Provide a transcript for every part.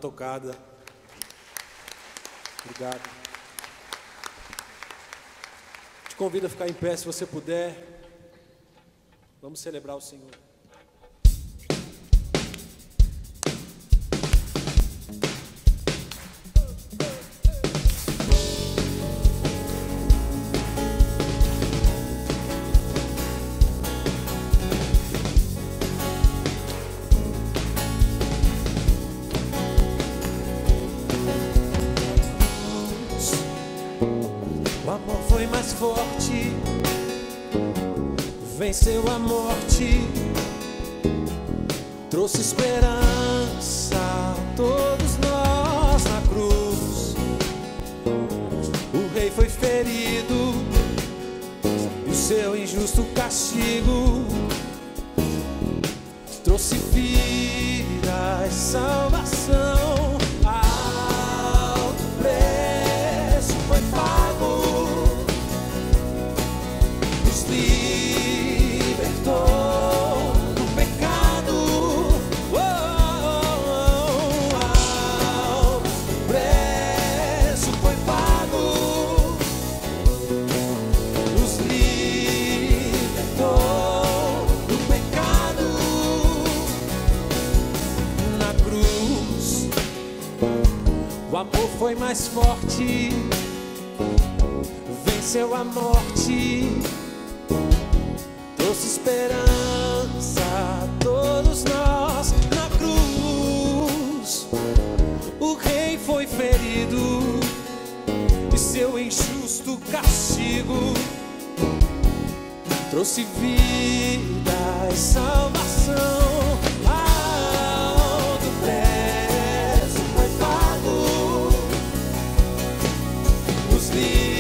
tocada. Obrigado. Te convido a ficar em pé se você puder. Vamos celebrar o Senhor. Forte, venceu a morte, trouxe esperança a todos nós na cruz. O rei foi ferido e o seu injusto castigo trouxe vida e salvação. Alto preço foi pago, libertou do pecado. Alto preço foi pago, nos libertou do pecado. Na cruz, o amor foi mais forte, venceu a morte, trouxe esperança a todos nós na cruz. O rei foi ferido e seu injusto castigo trouxe vida e salvação. Alto preço foi pago, nos libertou.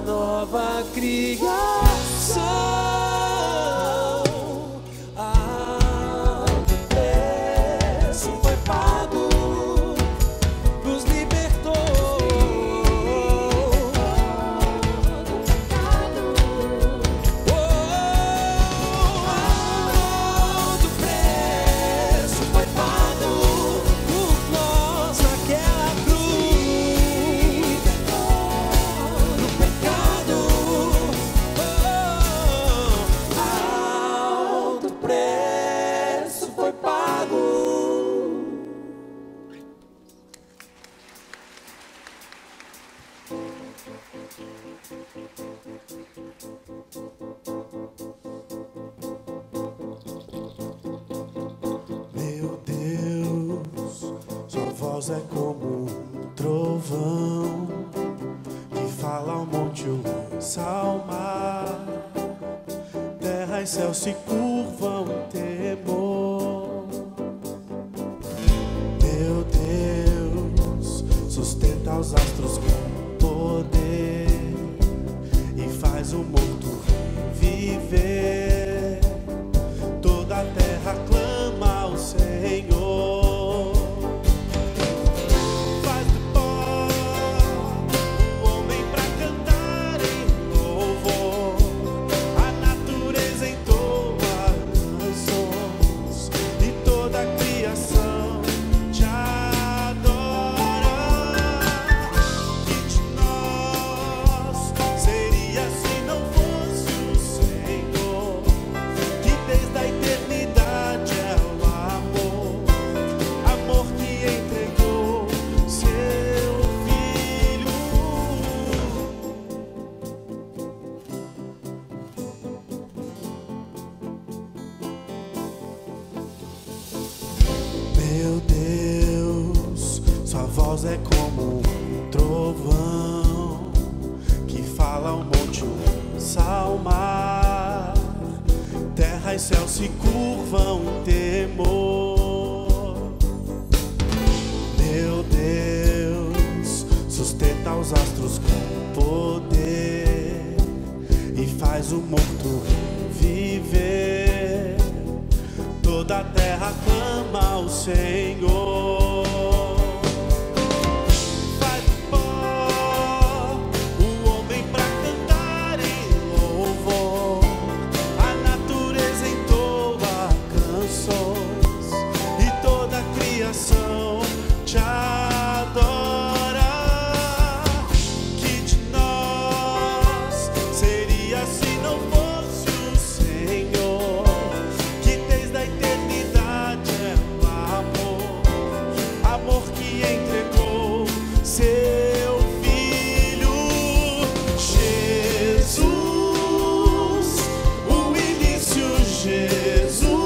Nova criação, alto preço foi pago, nos libertou do pecado. Alto preço foi pago por nós naquela cruz. Meu Deus, sua voz é como um trovão que fala ao monte, o ao mar. Terra e céu se curvam em temor. Meu Deus, sustenta os astros com poder e faz o morto viver. Toda a terra clama ao Senhor. Faz do pó o homem pra cantar em louvor. A natureza entoa canções e toda a criação te adora. Que de nós seria se não fosse o Senhor, que desde a eternidade é o amor, amor que entregou seu filho. Meu Deus, sua voz é como um trovão que fala ao monte, ao mar. terra e céu se curvam em temor. Meu Deus, sustenta os astros com poder e faz o morto viver. Toda a terra clama ao Senhor. Te adora. Que de nós seria se não fosse o Senhor, que desde a eternidade é o amor que entregou seu Filho Jesus, o início Jesus.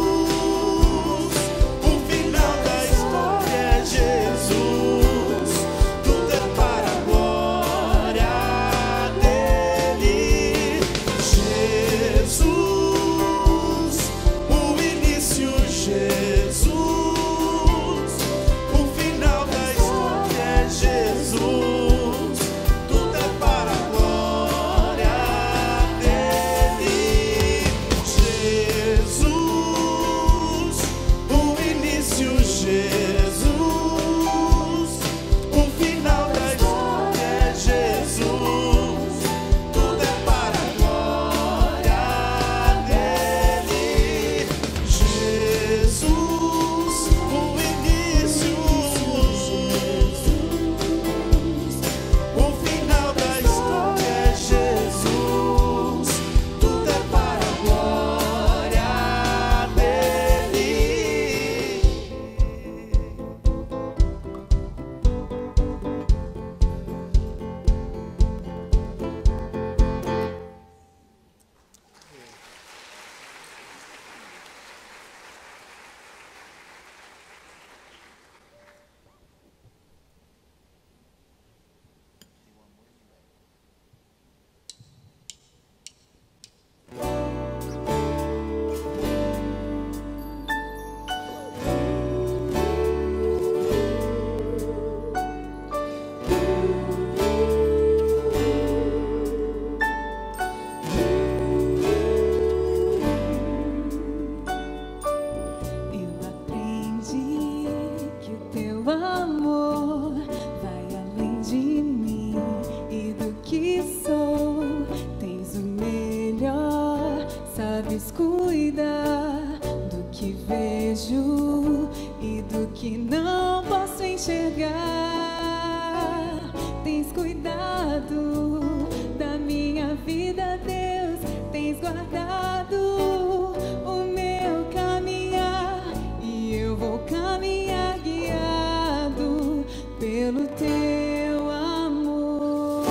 Cuidar do que vejo e do que não posso enxergar. Tens cuidado da minha vida, Deus. Tens guardado o meu caminhar e eu vou caminhar guiado pelo teu amor.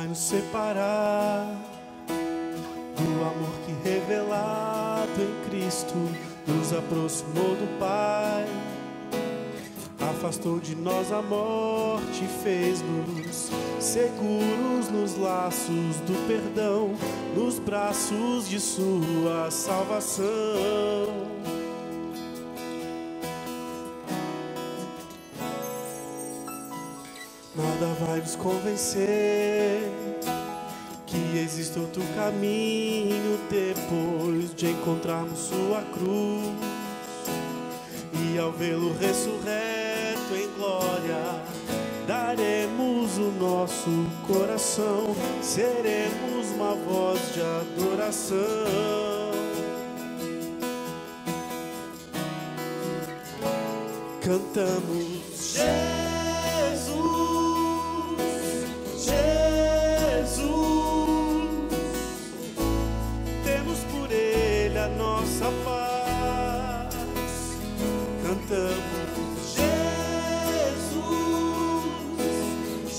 nos separar do amor que revelado em Cristo nos aproximou do Pai, afastou de nós a morte, fez-nos seguros nos laços do perdão, nos braços de sua salvação. Nada vai nos convencer que existe outro caminho depois de encontrarmos sua cruz. E ao vê-lo ressurreto em glória, daremos o nosso coração, seremos uma voz de adoração. Cantamos Jesus, Jesus, temos por Ele a nossa paz. Cantamos Jesus,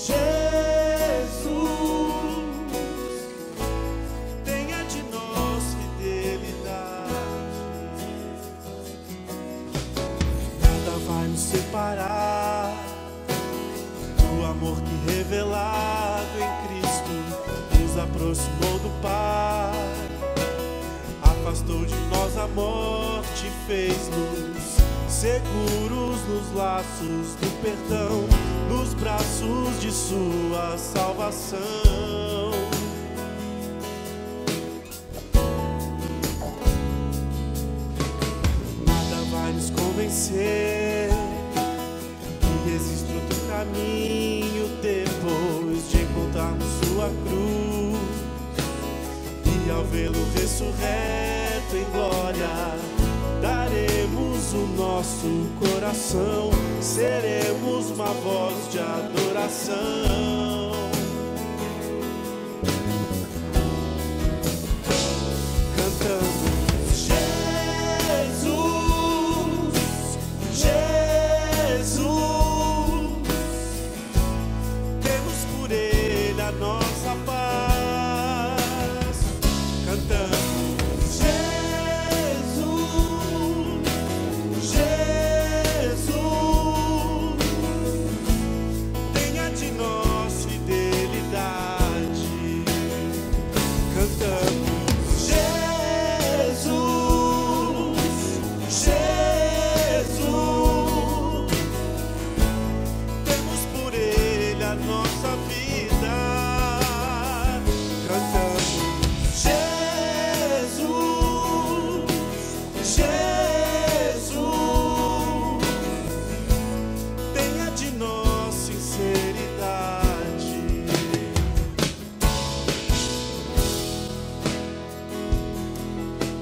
Jesus, tenha de nós fidelidade. Nada vai nos separar do amor que revelado em Cristo nos aproximou do Pai, afastou de nós a morte, fez-nos seguros nos laços do perdão, nos braços de sua salvação. Nada vai nos convencer que existe outro caminho depois de encontrarmos sua cruz. E ao vê-lo ressurreto em glória, daremos o nosso coração, seremos uma voz de adoração. Cantamos Jesus, Jesus, temos por Ele a nossa paz. Cantamos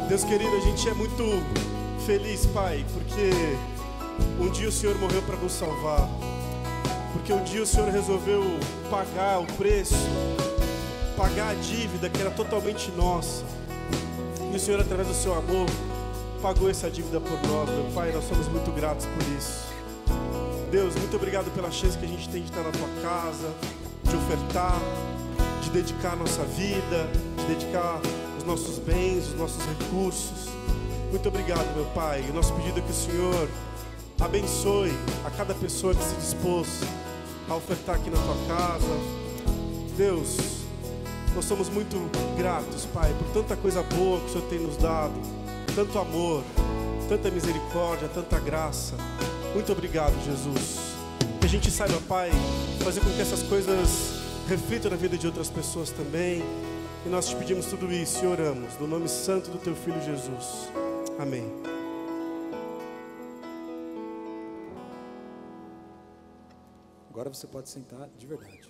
Deus querido, a gente é muito feliz, Pai, porque um dia o Senhor morreu para nos salvar, porque um dia o Senhor resolveu pagar o preço, pagar a dívida que era totalmente nossa, e o Senhor, através do seu amor, pagou essa dívida por nós. Meu Pai, nós somos muito gratos por isso. Deus, muito obrigado pela chance que a gente tem de estar na Tua casa, de ofertar, de dedicar a nossa vida, de dedicar os nossos bens, os nossos recursos. Muito obrigado, meu Pai. O nosso pedido é que o Senhor abençoe a cada pessoa que se dispôs a ofertar aqui na Tua casa. Deus, nós somos muito gratos, Pai, por tanta coisa boa que o Senhor tem nos dado, tanto amor, tanta misericórdia, tanta graça. Muito obrigado, Jesus. Que a gente saiba, Pai, fazer com que essas coisas reflitam na vida de outras pessoas também. E nós te pedimos tudo isso e oramos no nome santo do Teu Filho Jesus. Amém. Agora você pode sentar de verdade.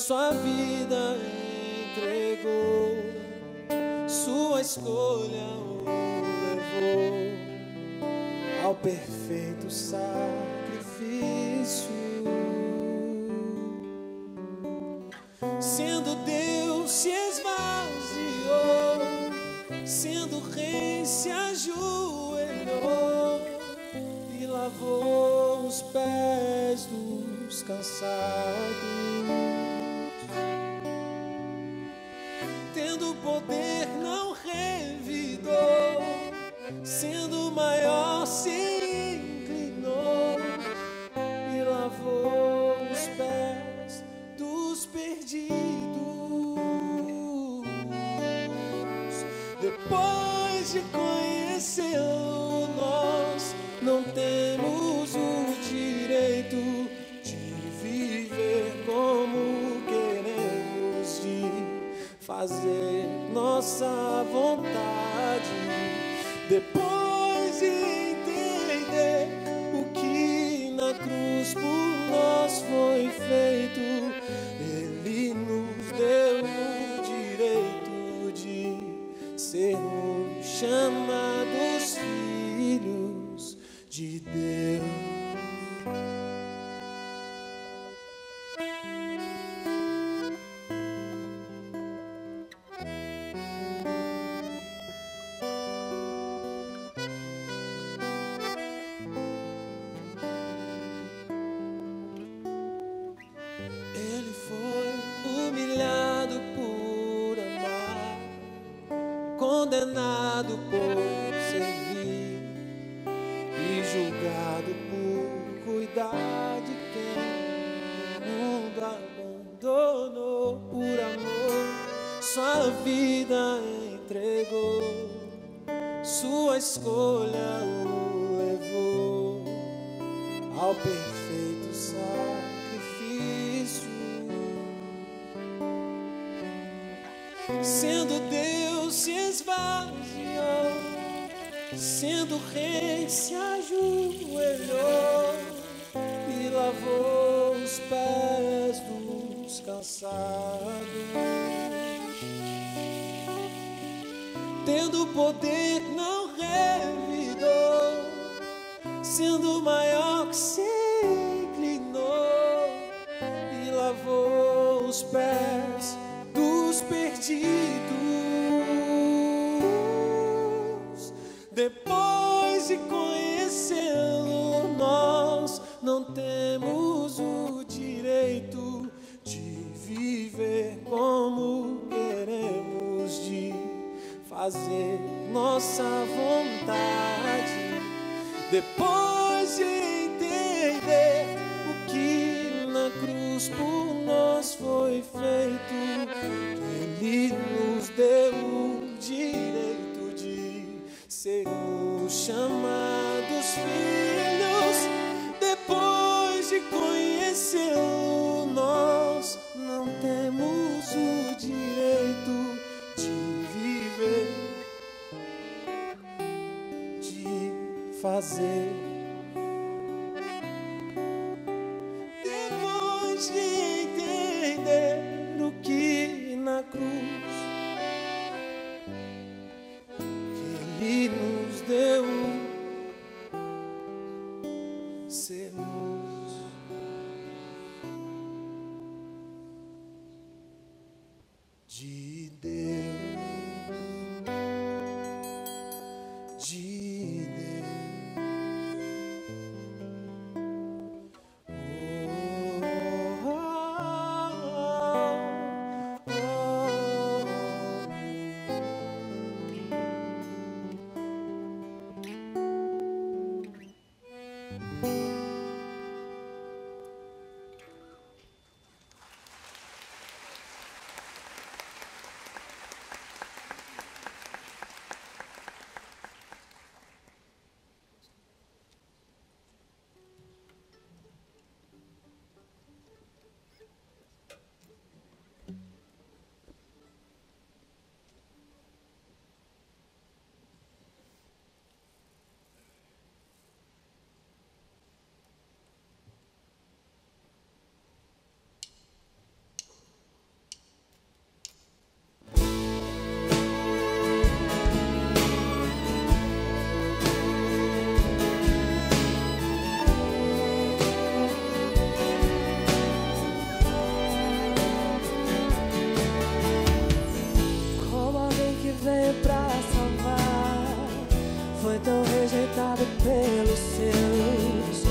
sua vida entregou, sua escolha o levou ao perfeito sacrifício. Sendo Deus se esvaziou, sendo rei se ajoelhou e lavou os pés dos cansados. Tendo poder não revidou, sendo maior se inclinou e lavou os pés dos perdidos. Depois de conhecê-lo, nós não temos o direito de viver como queremos, de fazer nossa vontade. Depois de entender o que na cruz por nós foi feito, Ele nos deu o direito de sermos chamados filhos de Deus. Ele foi humilhado por amar, condenado por servir e julgado por cuidar de quem o mundo abandonou. Por amor, sua vida entregou, sua escolha o levou ao perfeito sacrifício. Sendo Deus se esvaziou, sendo rei se ajoelhou e lavou os pés dos cansados. Tendo poder não revidou, sendo maior que se inclinou e lavou os pés dos perdidos. Depois de conhecê-lo, nós não temos o direito de viver como queremos, de fazer nossa vontade. Depois de entender o que na cruz por nós foi feito, Ele nos deu o direito de sermos chamados filhos. Depois de conhecê-lo, nós não temos o direito de viver, de fazer. Depois de entender o que na cruz Ele nos deu, sermos de Deus, de Deus. condenado pelos seus,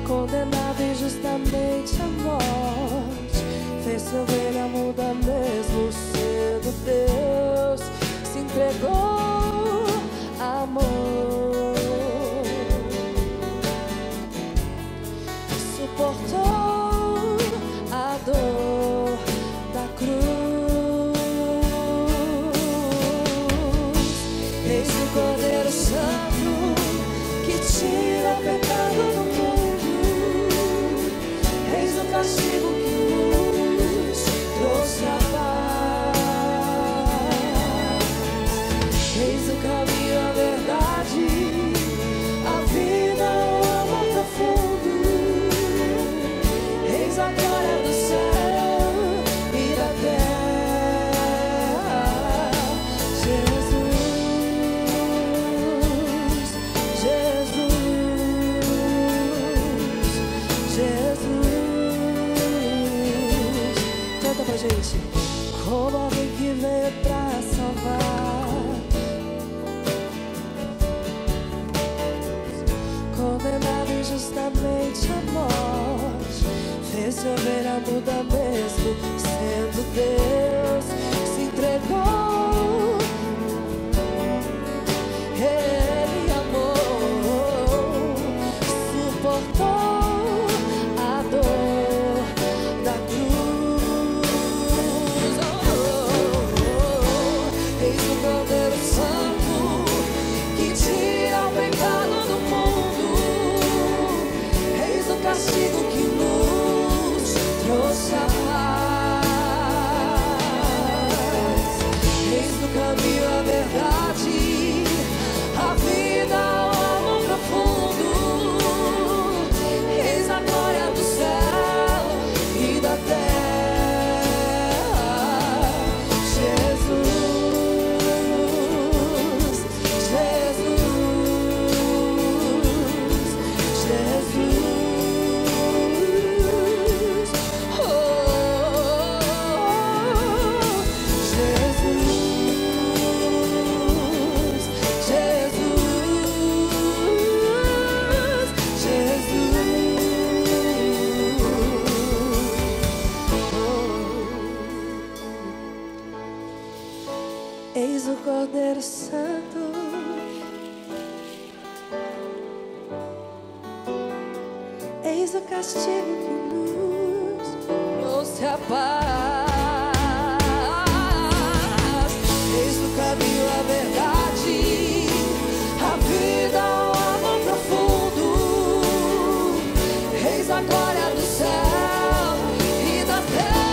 condenado injustamente à morte, fez ovelha muda mesmo sendo Deus, se entregou amor, suportou a dor da cruz. Eis o Cordeiro Santo que tira o pecado do mundo. Eis o castigo que nos trouxe a paz. Eis o caminho, a verdade, a vida, o amor profundo. Eis a glória do céu e da terra. Jesus, Jesus, Jesus. Canta pra gente. Como alguém que veio pra salvar, condenado injustamente à morte, fez ovelha muda mesmo sendo Deus, se entregou, ele amou, suportou a dor da cruz. Eis o Cordeiro Santo que tira o pecado do mundo. Eis o castigo que nos trouxe a paz. Eis o caminho, a verdade, a vida, o amor profundo. Eis a glória do céu e da terra. Jesus, Jesus, Jesus. Oh, eis o Cordeiro Santo, eis o castigo que nos trouxe a paz. Eis o caminho, a verdade, a vida, o amor profundo. Eis a glória do céu e da terra.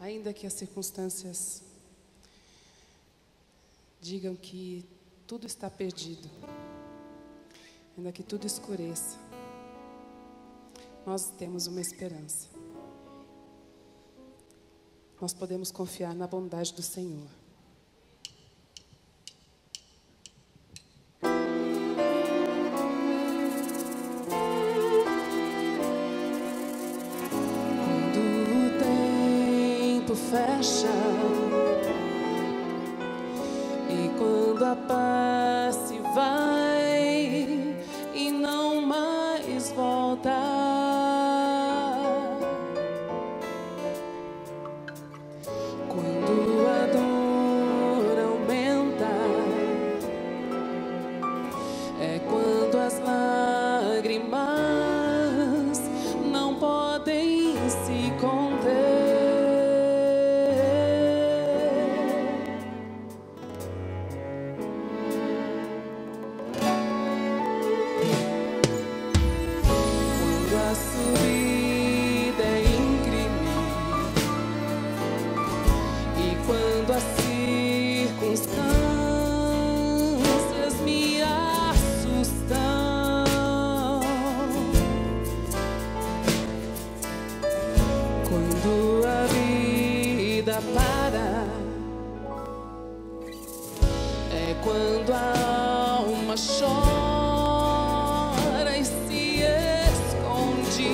Ainda que as circunstâncias digam que tudo está perdido, ainda que tudo escureça, nós temos uma esperança. Nós podemos confiar na bondade do Senhor. Fecha, e quando a paz se vai e não mais volta, quando a dor aumenta, é quando as lágrimas não podem se conter. tua vida para. É quando a alma chora e se esconde.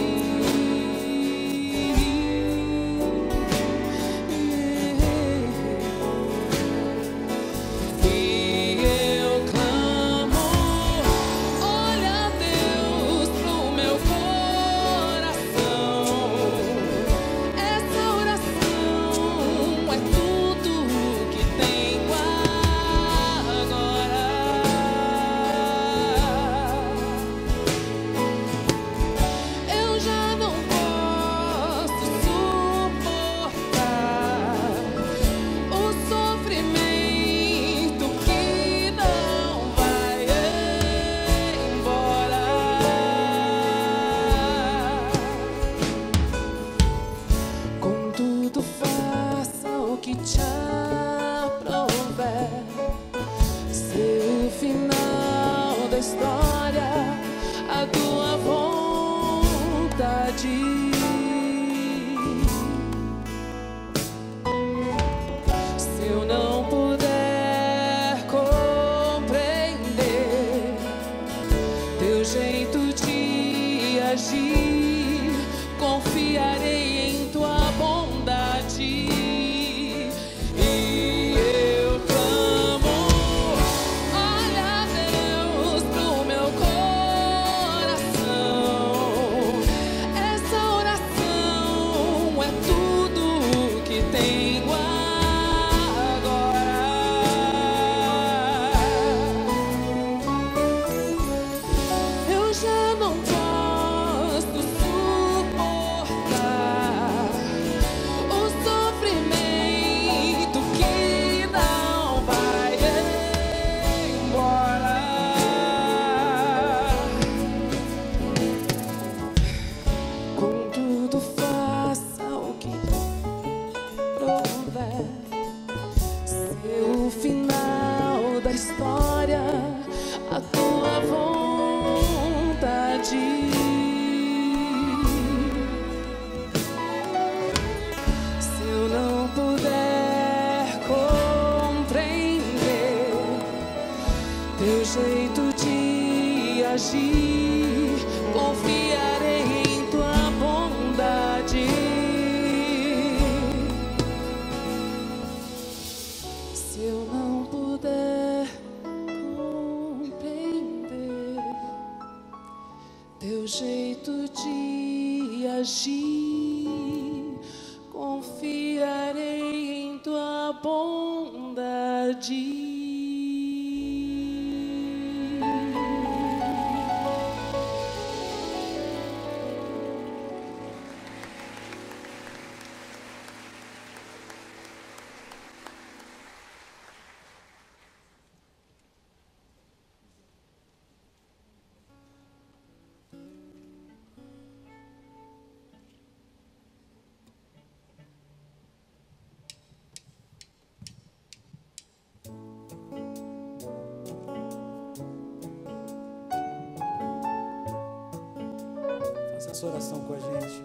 Essa oração com a gente.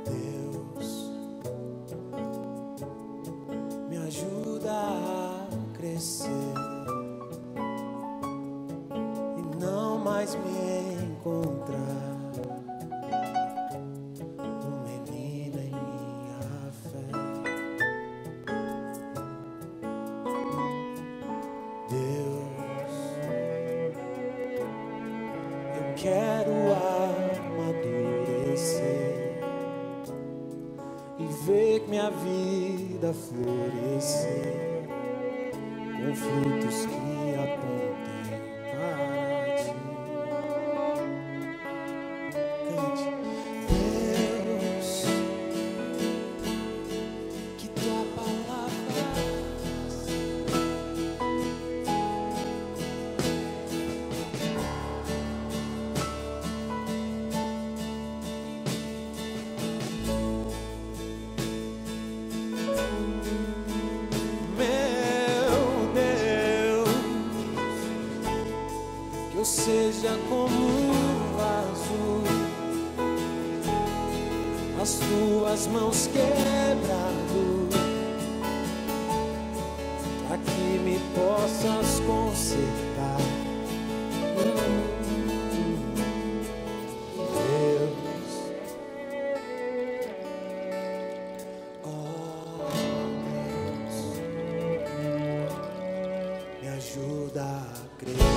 Deus, me ajuda a crescer e não mais me encontrar um menino em minha fé. Deus, eu quero amadurecer e ver minha vida florescer com frutos que apontem para ti. Cante. Deus, que tua palavra seja como um vaso as tuas mãos quebrado, para que me possas consertar. Deus, oh Deus, me ajuda a crescer.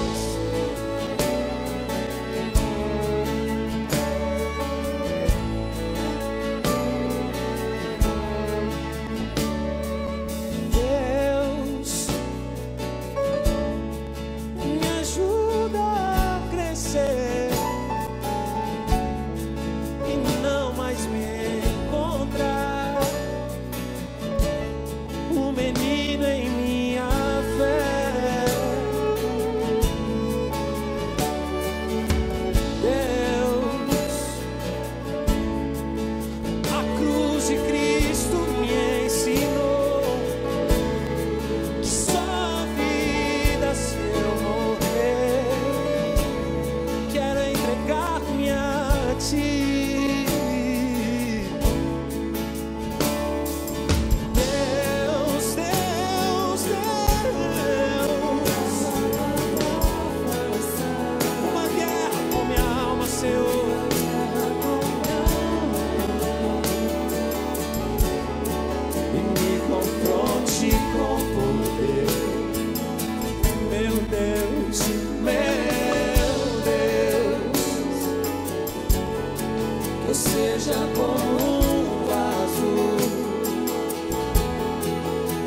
Seja como um vaso,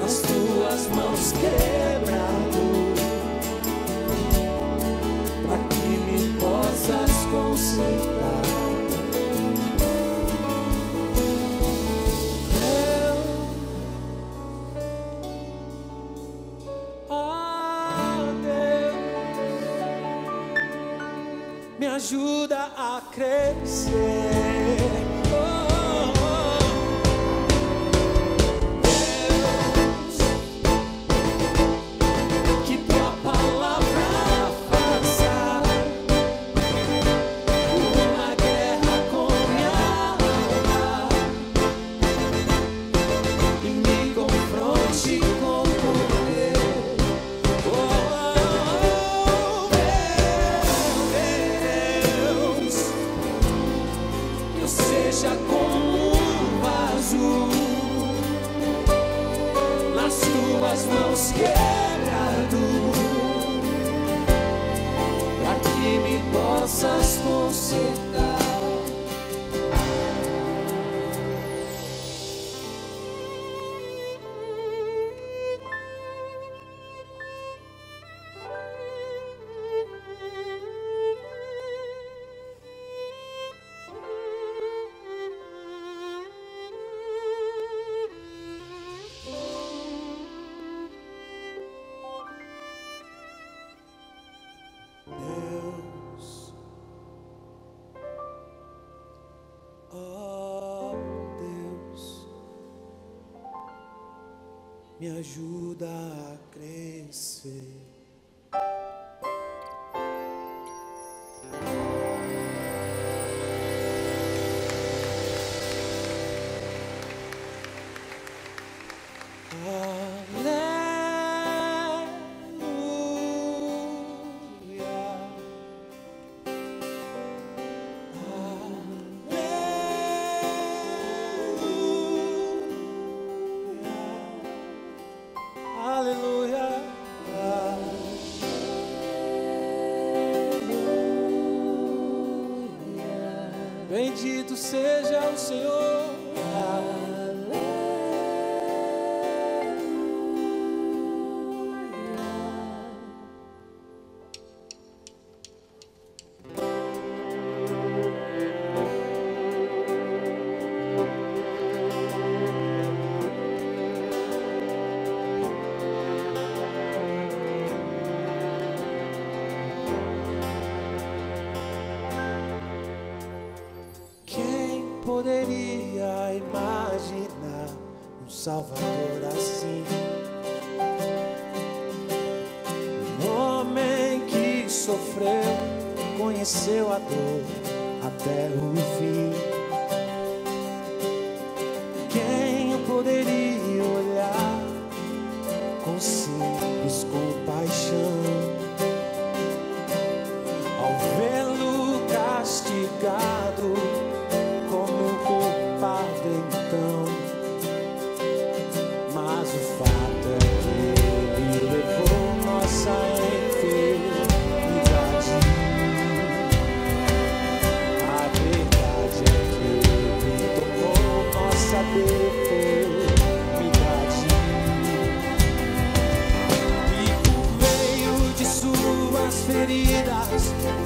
nas tuas mãos quebrado, para que me possas consertar. Deus, me ajuda a crescer. Seja como um vaso, nas tuas mãos quebrado, para que me possas consertar. Me ajuda a crescer. Bendito seja o Senhor. Poderia imaginar um Salvador assim, um homem que sofreu, conheceu a dor até o fim. deformidade. E por meio de suas feridas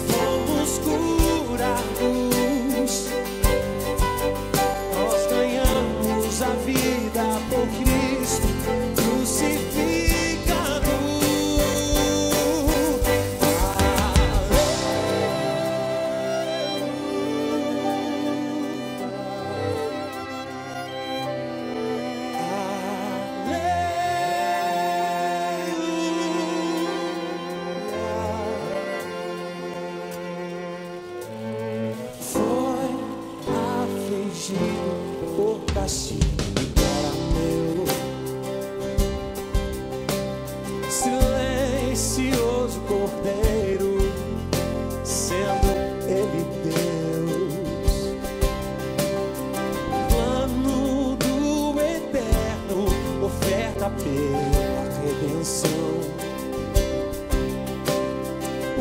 fomos curados. Nós ganhamos a vida por Cristo crucificado. Foi afligido por castigo era meu, silencioso Cordeiro, sendo Ele Deus, plano do eterno, oferta pela redenção. O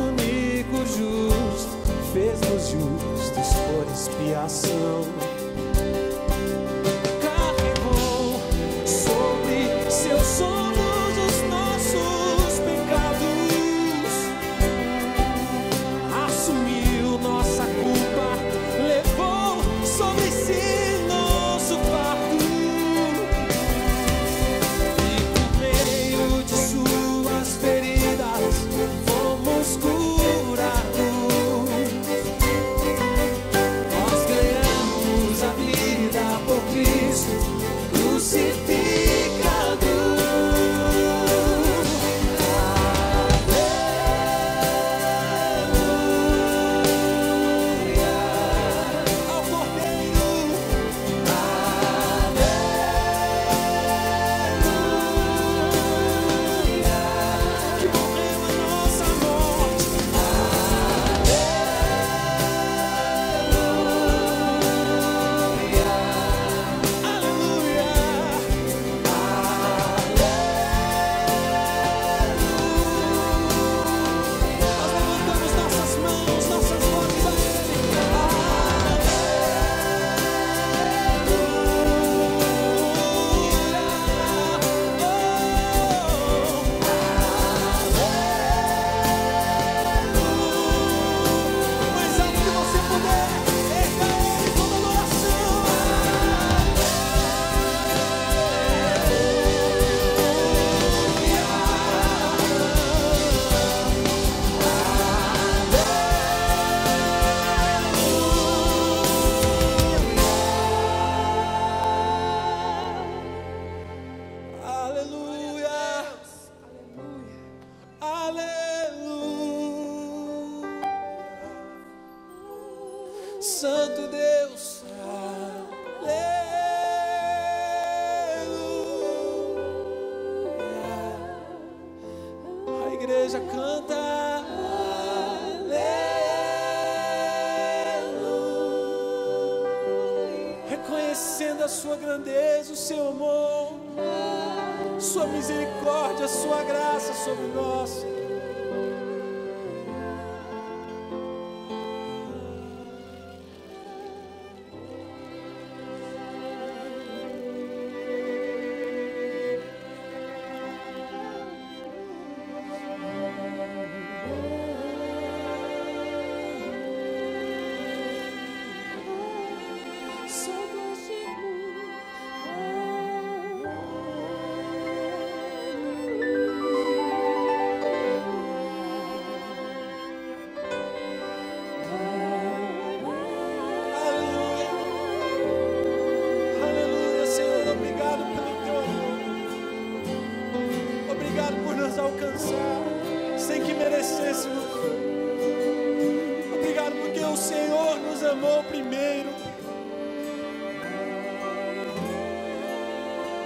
único justo fez-nos justos por expiação. Carregou sobre seus ombros os nossos pecados, assumiu nossa culpa, levou sobre si nosso fardo. E por meio de suas feridas fomos curados. Nós ganhamos a vida por Cristo crucificado. Aleluia ao Cordeiro. Aleluia que morreu a nossa morte. Aleluia. Nós levantamos nossas mãos, nossas vozes a Ele. O mais alto que você puder, erga Ele com adoração. Aleluia. Aleluia. Santo Deus. Aleluia. A igreja canta. Aleluia. Reconhecendo a sua grandeza, o seu amor, sua misericórdia, sua graça sobre nós. Alcançar sem que merecêssemos. Obrigado porque o Senhor nos amou primeiro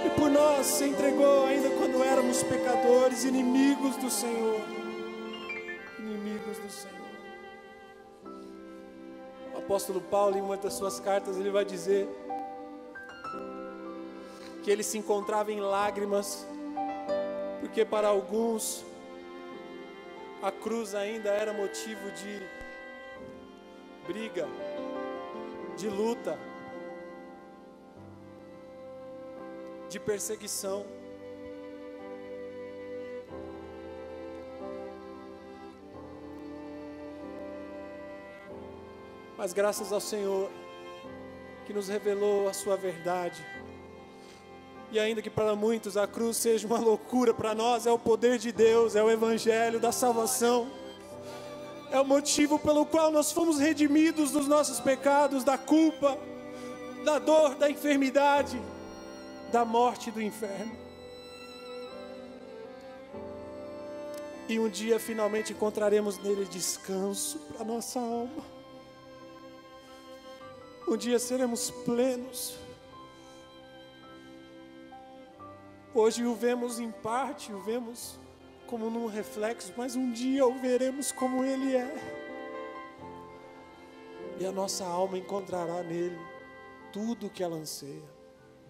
e por nós se entregou ainda quando éramos pecadores, inimigos do Senhor. Inimigos do Senhor. O apóstolo Paulo, em uma das suas cartas, ele vai dizer que ele se encontrava em lágrimas porque para alguns a cruz ainda era motivo de briga, de luta. de perseguição. Mas graças ao Senhor, que nos revelou a sua verdade. E ainda que para muitos a cruz seja uma loucura, para nós é o poder de Deus, é o evangelho da salvação. É o motivo pelo qual nós fomos redimidos dos nossos pecados, da culpa, da dor, da enfermidade, da morte e do inferno. E um dia finalmente encontraremos nele descanso para nossa alma. Um dia seremos plenos. Hoje o vemos em parte, o vemos como num reflexo, mas um dia o veremos como Ele é. E a nossa alma encontrará nele tudo o que ela anseia,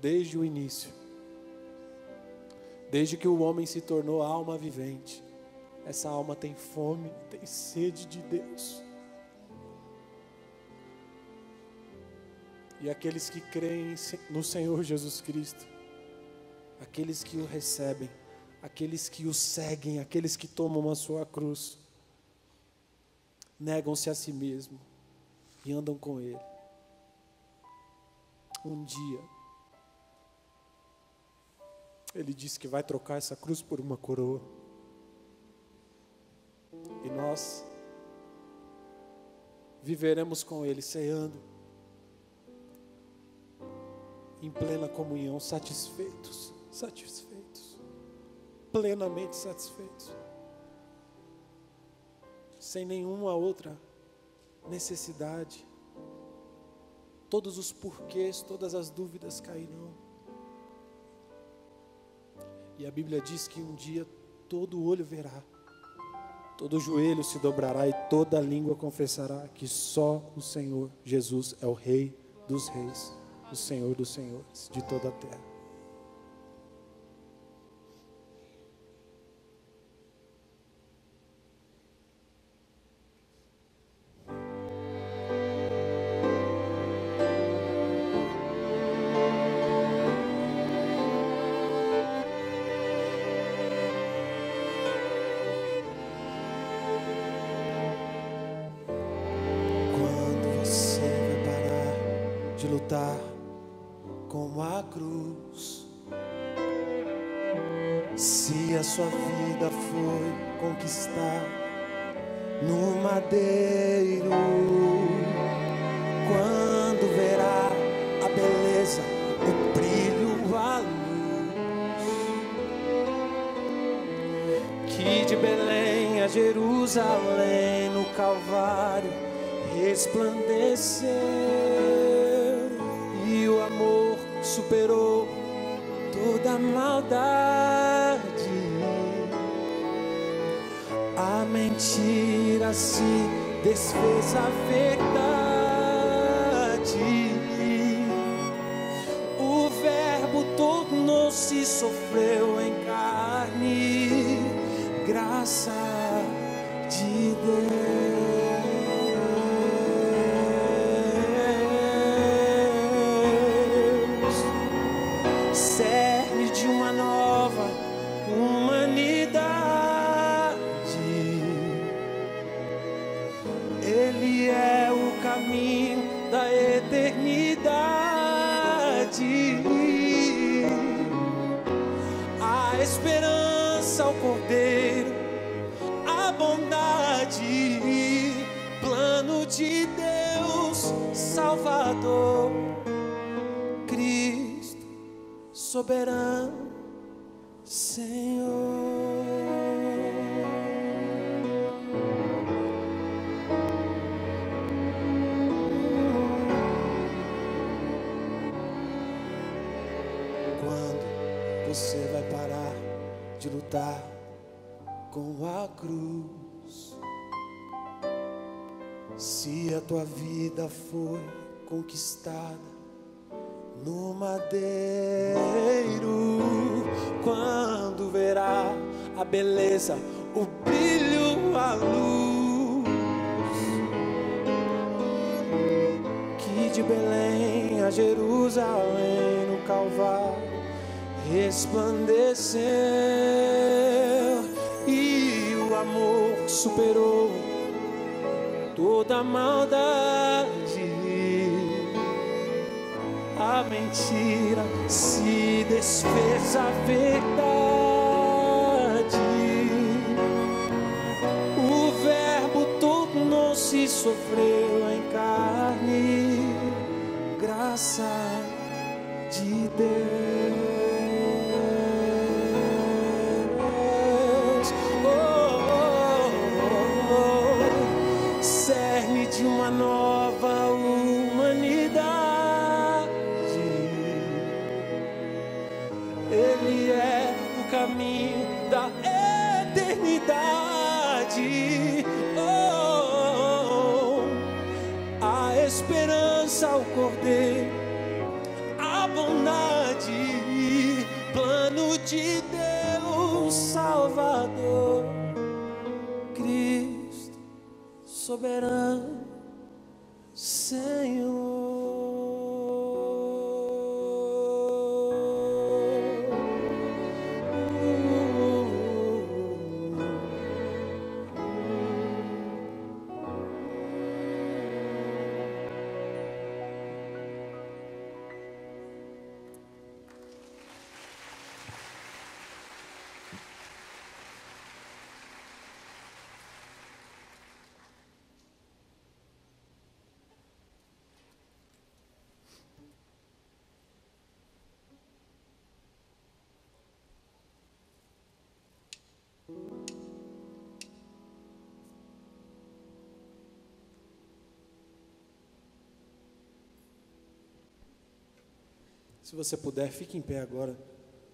desde o início. Desde que o homem se tornou alma vivente, essa alma tem fome, tem sede de Deus. E aqueles que creem no Senhor Jesus Cristo, aqueles que o recebem, aqueles que o seguem, aqueles que tomam a sua cruz, negam-se a si mesmo e andam com Ele. Um dia, Ele disse que vai trocar essa cruz por uma coroa. E nós viveremos com Ele, ceando, em plena comunhão, satisfeitos, plenamente satisfeitos, sem nenhuma outra necessidade. Todos os porquês, todas as dúvidas cairão. E a Bíblia diz que um dia todo olho verá, todo joelho se dobrará e toda língua confessará que só o Senhor Jesus é o Rei dos Reis, o Senhor dos Senhores, de toda a terra. Quando você vai parar de lutar com a cruz, se a sua vida foi conquistada no madeiro, quando verá a beleza, o brilho, a luz, que de Belém a Jerusalém no Calvário resplandeceu, e o amor superou toda a maldade. A mentira se desfez, a verdade. O verbo tornou-se, sofreu em carne, graça de Deus. Cerne de uma nova humanidade. Ele é o caminho da eternidade. A esperança, o Cordeiro, a bondade, plano de Deus, Salvador, Cristo, soberano, Senhor. Quando você vai parar de lutar com a cruz, se a tua vida foi conquistada no madeiro, quando verá a beleza, o brilho, a luz, que de Belém a Jerusalém no Calvário resplandeceu e o amor superou toda a maldade. A mentira se desfez, a verdade. O verbo tornou-se, sofreu em carne, graça de Deus. Cerne de uma nova humanidade. Ele é o caminho da eternidade. A esperança, o Cordeiro, a bondade, plano de Deus, Salvador, Cristo, soberano, Senhor. Se você puder, fique em pé agora.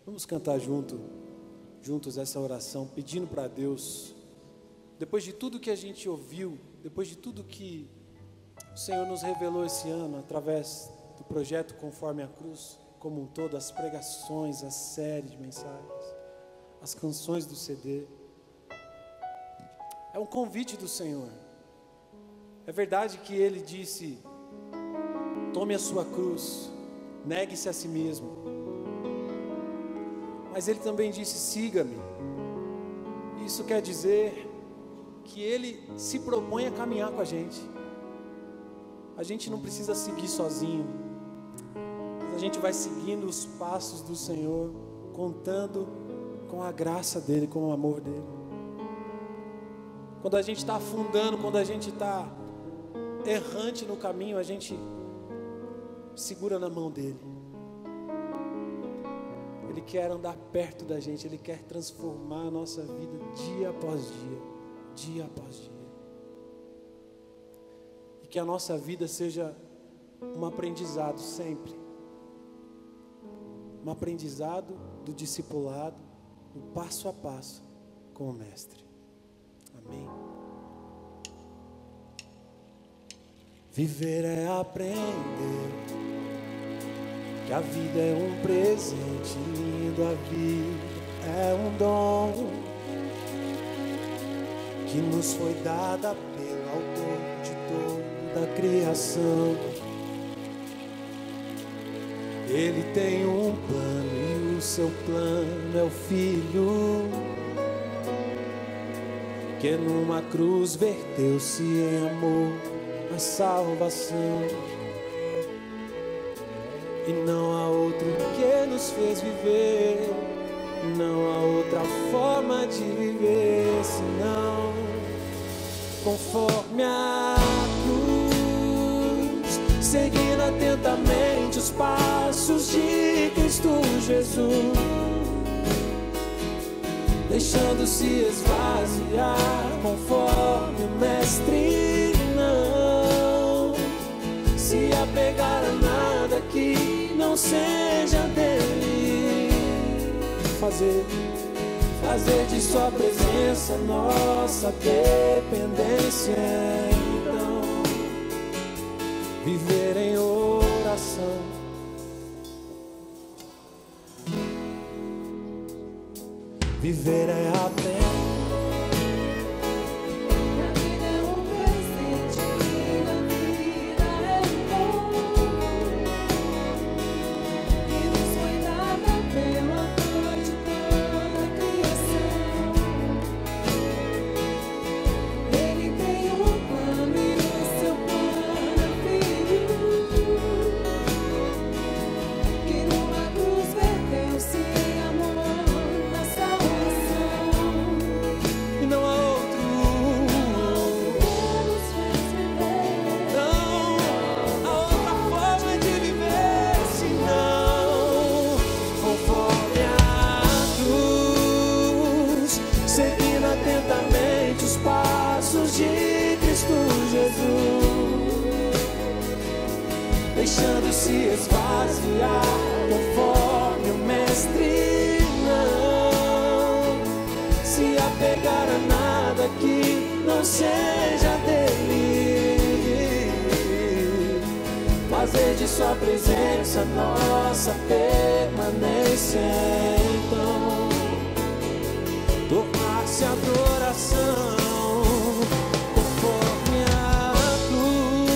Vamos cantar juntos essa oração, pedindo para Deus, depois de tudo que a gente ouviu, depois de tudo que o Senhor nos revelou esse ano, através do projeto Conforme a Cruz, como um todo, as pregações, a série de mensagens, as canções do CD. É um convite do Senhor. É verdade que Ele disse: tome a sua cruz, negue-se a si mesmo. Mas Ele também disse: siga-me. Isso quer dizer que Ele se propõe a caminhar com a gente. A gente não precisa seguir sozinho, mas a gente vai seguindo os passos do Senhor, contando com a graça dEle, com o amor dEle. Quando a gente está afundando, quando a gente está errante no caminho, a gente segura na mão dEle. Ele quer andar perto da gente, Ele quer transformar a nossa vida dia após dia, dia após dia. E que a nossa vida seja um aprendizado sempre. Um aprendizado do discipulado, do passo a passo com o Mestre. Amém. Viver é aprender que a vida é um presente lindo, a vida é um dom que nos foi dada pelo autor de toda a criação. Ele tem um plano e o seu plano é o Filho, que numa cruz verteu-se em amor a salvação. E não há outro que nos fez viver, não há outra forma de viver senão conforme a cruz, seguindo atentamente os passos de Cristo Jesus, deixando-se esvaziar conforme o Mestre, não se apegar a nada que não seja dele, fazer de sua presença nossa dependência. Então, viver em oração, viver é aprender. Pela se esvaziar conforme o mestre, não se apegar a nada que não seja dele, fazer de sua presença nossa permanência, então tornar-se adoração conforme a cruz.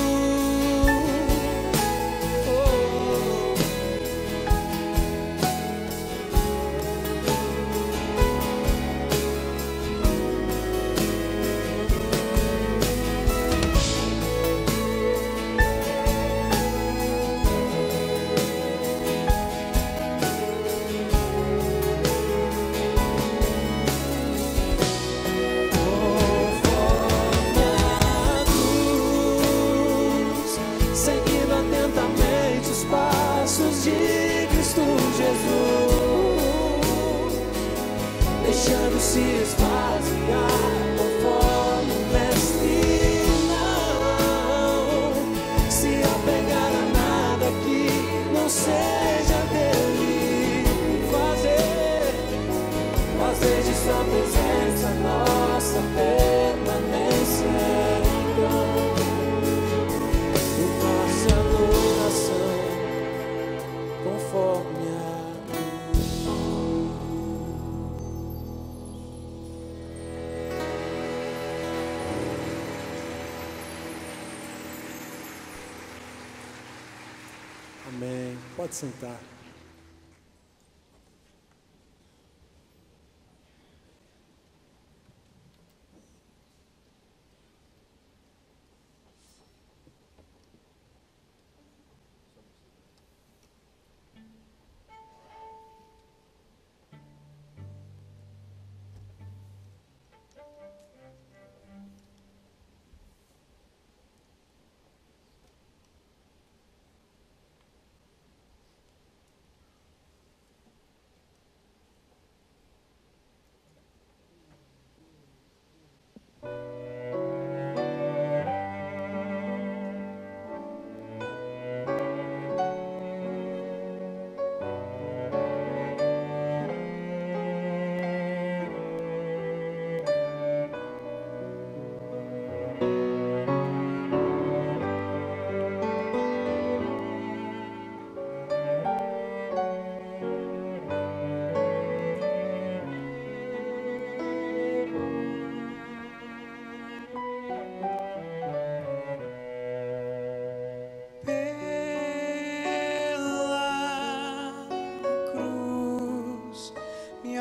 Deixando-se esvaziar conforme o mestre, não se apegar a nada que não seja dele, fazer de sua presença nossa permanência, então nossa adoração conforme a Amém. Pode sentar.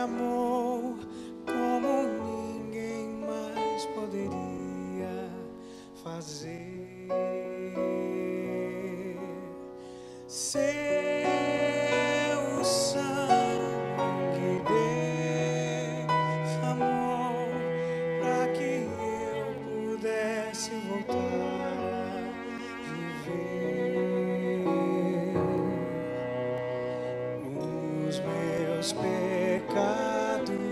Amor como ninguém mais poderia fazer. Seu sangue derramou para que eu pudesse voltar a viver. Os meus pecados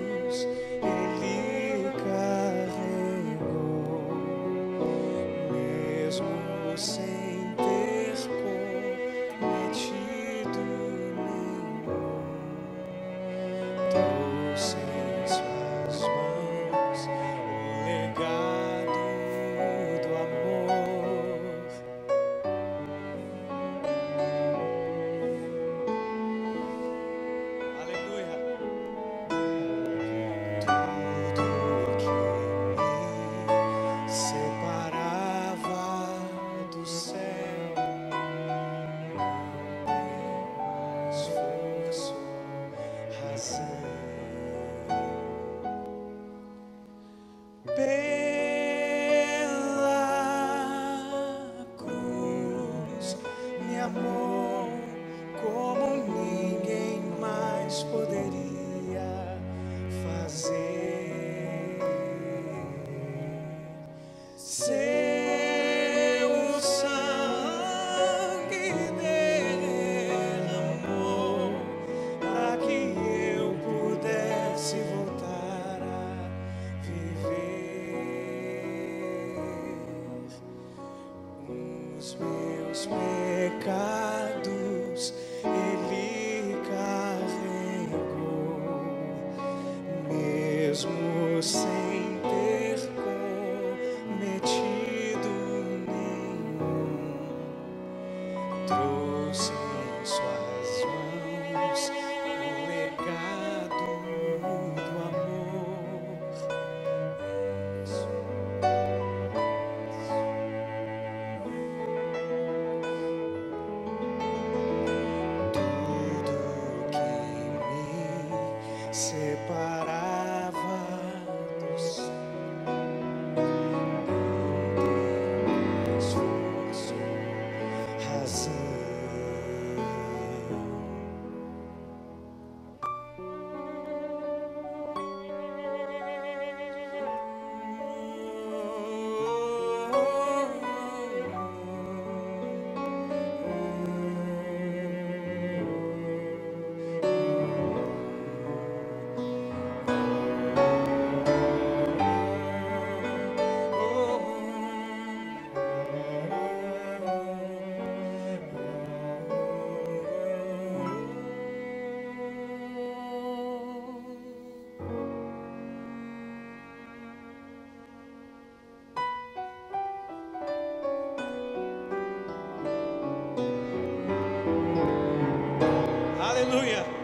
Aleluia.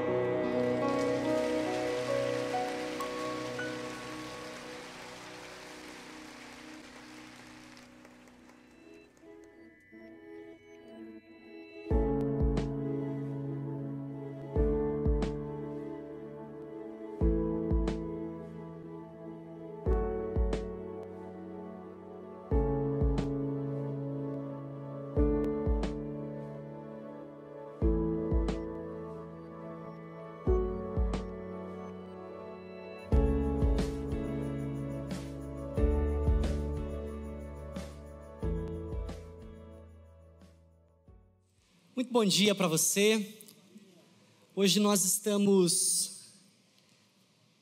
Muito bom dia para você. Hoje nós estamos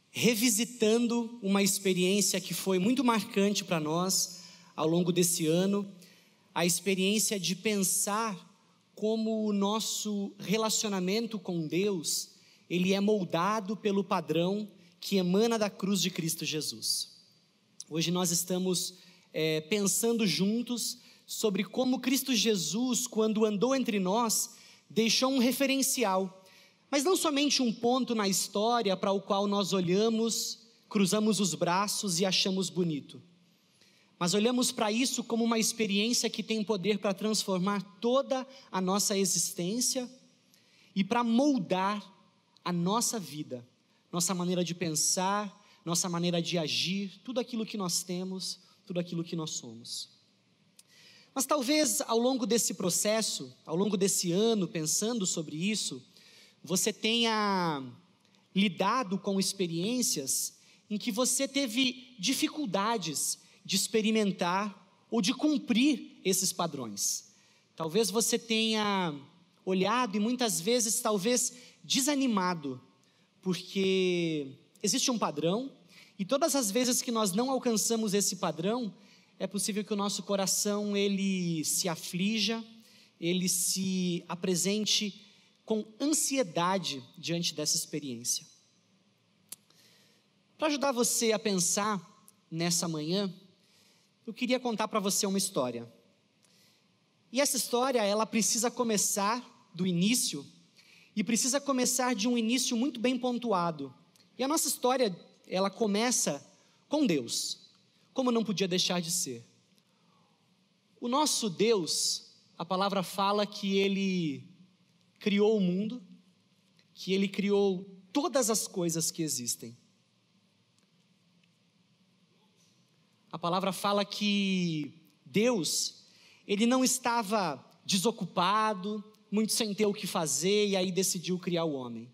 revisitando uma experiência que foi muito marcante para nós ao longo desse ano, a experiência de pensar como o nosso relacionamento com Deus, ele é moldado pelo padrão que emana da cruz de Cristo Jesus. Hoje nós estamos pensando juntos sobre como Cristo Jesus, quando andou entre nós, deixou um referencial, mas não somente um ponto na história para o qual nós olhamos, cruzamos os braços e achamos bonito, mas olhamos para isso como uma experiência que tem poder para transformar toda a nossa existência e para moldar a nossa vida, nossa maneira de pensar, nossa maneira de agir, tudo aquilo que nós temos, tudo aquilo que nós somos. Mas talvez ao longo desse processo, ao longo desse ano, pensando sobre isso, você tenha lidado com experiências em que você teve dificuldades de experimentar ou de cumprir esses padrões. Talvez você tenha olhado e muitas vezes talvez desanimado, porque existe um padrão e todas as vezes que nós não alcançamos esse padrão, é possível que o nosso coração ele se aflija, ele se apresente com ansiedade diante dessa experiência. Para ajudar você a pensar nessa manhã, eu queria contar para você uma história. E essa história, ela precisa começar do início, e precisa começar de um início muito bem pontuado. E a nossa história, ela começa com Deus, como não podia deixar de ser. O nosso Deus, a palavra fala que Ele criou o mundo, que Ele criou todas as coisas que existem. A palavra fala que Deus, Ele não estava desocupado, muito sem ter o que fazer, e aí decidiu criar o homem.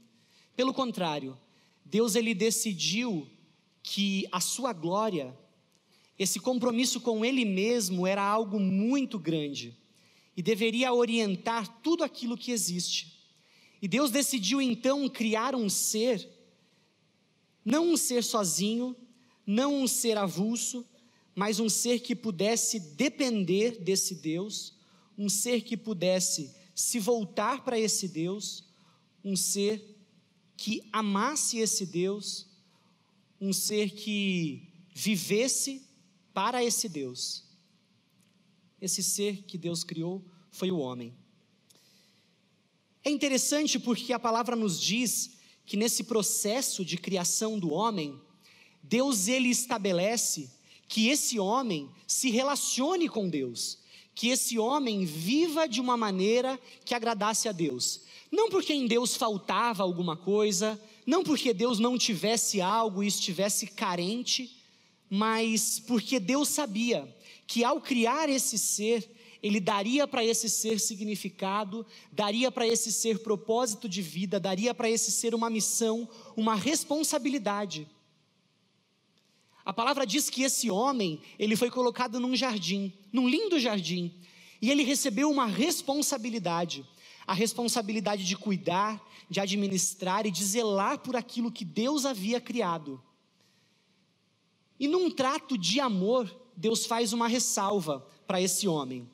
Pelo contrário, Deus ele decidiu que a sua glória, esse compromisso com Ele mesmo era algo muito grande e deveria orientar tudo aquilo que existe. E Deus decidiu então criar um ser, não um ser sozinho, não um ser avulso, mas um ser que pudesse depender desse Deus, um ser que pudesse se voltar para esse Deus, um ser que amasse esse Deus, um ser que vivesse para esse Deus. Esse ser que Deus criou foi o homem. É interessante porque a palavra nos diz que nesse processo de criação do homem, Deus ele estabelece que esse homem se relacione com Deus, que esse homem viva de uma maneira que agradasse a Deus. Não porque em Deus faltava alguma coisa, não porque Deus não tivesse algo e estivesse carente, mas porque Deus sabia que ao criar esse ser, Ele daria para esse ser significado, daria para esse ser propósito de vida, daria para esse ser uma missão, uma responsabilidade. A palavra diz que esse homem, ele foi colocado num jardim, num lindo jardim, e ele recebeu uma responsabilidade, a responsabilidade de cuidar, de administrar e de zelar por aquilo que Deus havia criado. E num trato de amor, Deus faz uma ressalva para esse homem.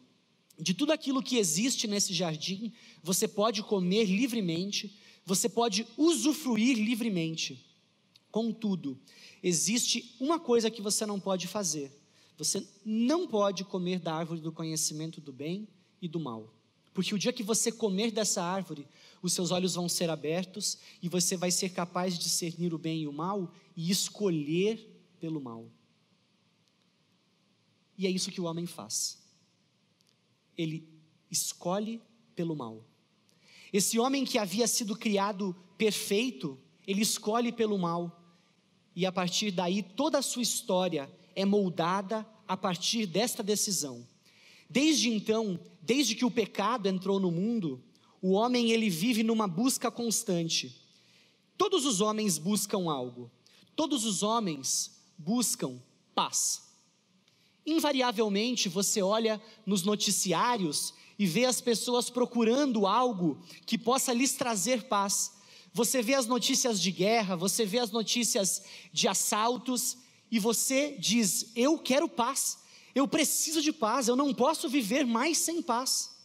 De tudo aquilo que existe nesse jardim, você pode comer livremente, você pode usufruir livremente. Contudo, existe uma coisa que você não pode fazer. Você não pode comer da árvore do conhecimento do bem e do mal. Porque o dia que você comer dessa árvore, os seus olhos vão ser abertos e você vai ser capaz de discernir o bem e o mal e escolher pelo mal. E é isso que o homem faz. Ele escolhe pelo mal. Esse homem que havia sido criado perfeito, ele escolhe pelo mal. E a partir daí, toda a sua história é moldada a partir desta decisão. Desde então, desde que o pecado entrou no mundo, o homem ele vive numa busca constante. Todos os homens buscam algo. Todos os homens buscam paz. Invariavelmente, você olha nos noticiários e vê as pessoas procurando algo que possa lhes trazer paz. Você vê as notícias de guerra, você vê as notícias de assaltos e você diz: eu quero paz, eu preciso de paz, eu não posso viver mais sem paz.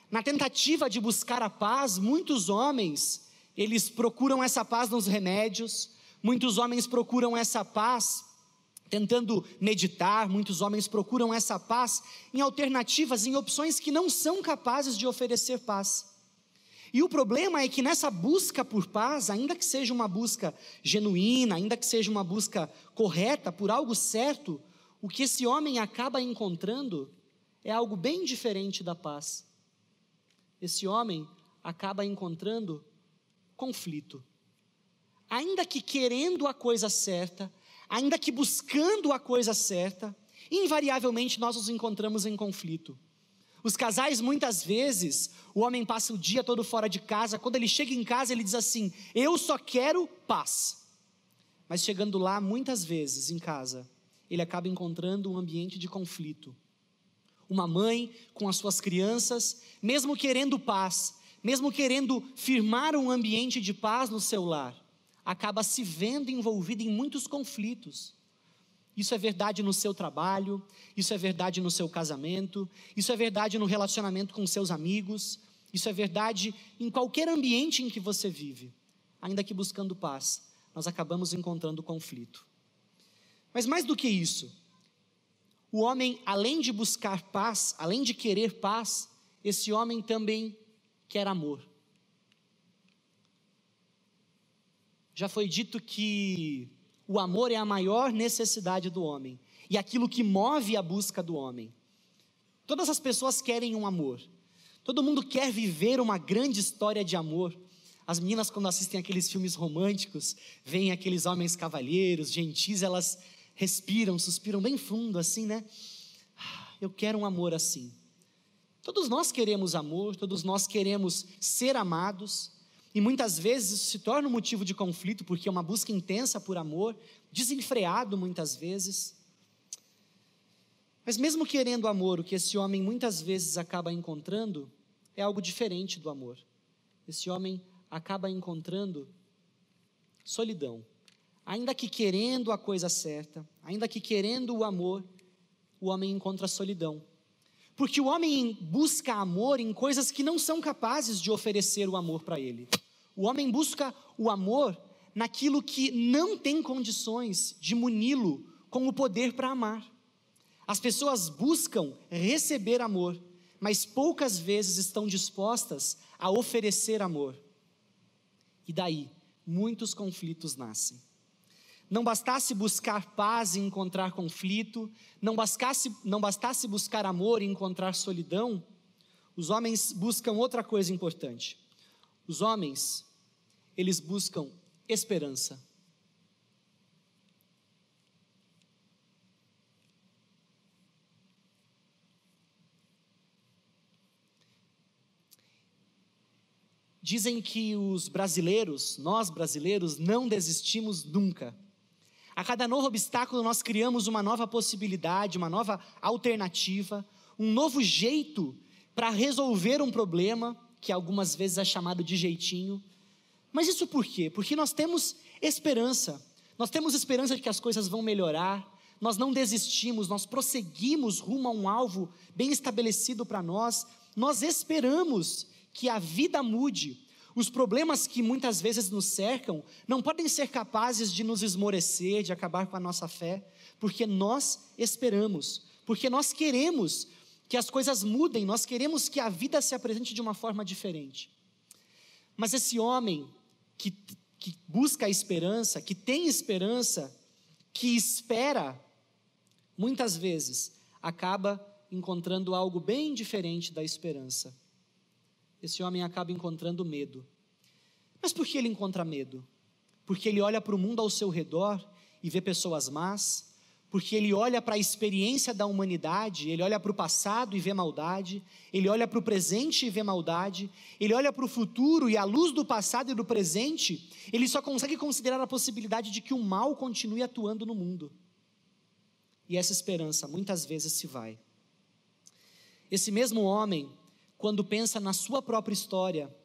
Na tentativa de buscar a paz, muitos homens, eles procuram essa paz nos remédios, muitos homens procuram essa paz tentando meditar, muitos homens procuram essa paz em alternativas, em opções que não são capazes de oferecer paz. E o problema é que nessa busca por paz, ainda que seja uma busca genuína, ainda que seja uma busca correta, por algo certo, o que esse homem acaba encontrando é algo bem diferente da paz. Esse homem acaba encontrando conflito. Ainda que querendo a coisa certa, ainda que buscando a coisa certa, invariavelmente nós nos encontramos em conflito. Os casais, muitas vezes, o homem passa o dia todo fora de casa, quando ele chega em casa ele diz assim: eu só quero paz. Mas chegando lá, muitas vezes em casa, ele acaba encontrando um ambiente de conflito. Uma mãe com as suas crianças, mesmo querendo paz, mesmo querendo firmar um ambiente de paz no seu lar, acaba se vendo envolvida em muitos conflitos. Isso é verdade no seu trabalho, isso é verdade no seu casamento, isso é verdade no relacionamento com seus amigos, isso é verdade em qualquer ambiente em que você vive. Ainda que buscando paz, nós acabamos encontrando conflito. Mas mais do que isso, o homem, além de buscar paz, além de querer paz, esse homem também quer amor. Já foi dito que o amor é a maior necessidade do homem e aquilo que move a busca do homem. Todas as pessoas querem um amor. Todo mundo quer viver uma grande história de amor. As meninas, quando assistem aqueles filmes românticos, veem aqueles homens cavalheiros, gentis, elas respiram, suspiram bem fundo assim, né? Eu quero um amor assim. Todos nós queremos amor, todos nós queremos ser amados. E muitas vezes isso se torna um motivo de conflito, porque é uma busca intensa por amor, desenfreado muitas vezes. Mas mesmo querendo amor, o que esse homem muitas vezes acaba encontrando é algo diferente do amor. Esse homem acaba encontrando solidão. Ainda que querendo a coisa certa, ainda que querendo o amor, o homem encontra solidão. Porque o homem busca amor em coisas que não são capazes de oferecer o amor para ele. O homem busca o amor naquilo que não tem condições de muni-lo com o poder para amar. As pessoas buscam receber amor, mas poucas vezes estão dispostas a oferecer amor. E daí, muitos conflitos nascem. Não bastasse buscar paz e encontrar conflito, não bastasse buscar amor e encontrar solidão, os homens buscam outra coisa importante. Os homens, eles buscam esperança. Dizem que os brasileiros, nós brasileiros, não desistimos nunca. A cada novo obstáculo nós criamos uma nova possibilidade, uma nova alternativa, um novo jeito para resolver um problema, que algumas vezes é chamado de jeitinho. Mas isso por quê? Porque nós temos esperança. Nós temos esperança de que as coisas vão melhorar. Nós não desistimos, nós prosseguimos rumo a um alvo bem estabelecido para nós. Nós esperamos que a vida mude. Os problemas que muitas vezes nos cercam não podem ser capazes de nos esmorecer, de acabar com a nossa fé, porque nós esperamos, porque nós queremos que as coisas mudem, nós queremos que a vida se apresente de uma forma diferente. Mas esse homem que busca a esperança, que tem esperança, que espera, muitas vezes acaba encontrando algo bem diferente da esperança. Esse homem acaba encontrando medo. Mas por que ele encontra medo? Porque ele olha para o mundo ao seu redor e vê pessoas más, porque ele olha para a experiência da humanidade, ele olha para o passado e vê maldade, ele olha para o presente e vê maldade, ele olha para o futuro e à luz do passado e do presente, ele só consegue considerar a possibilidade de que o mal continue atuando no mundo. E essa esperança muitas vezes se vai. Esse mesmo homem, quando pensa na sua própria história,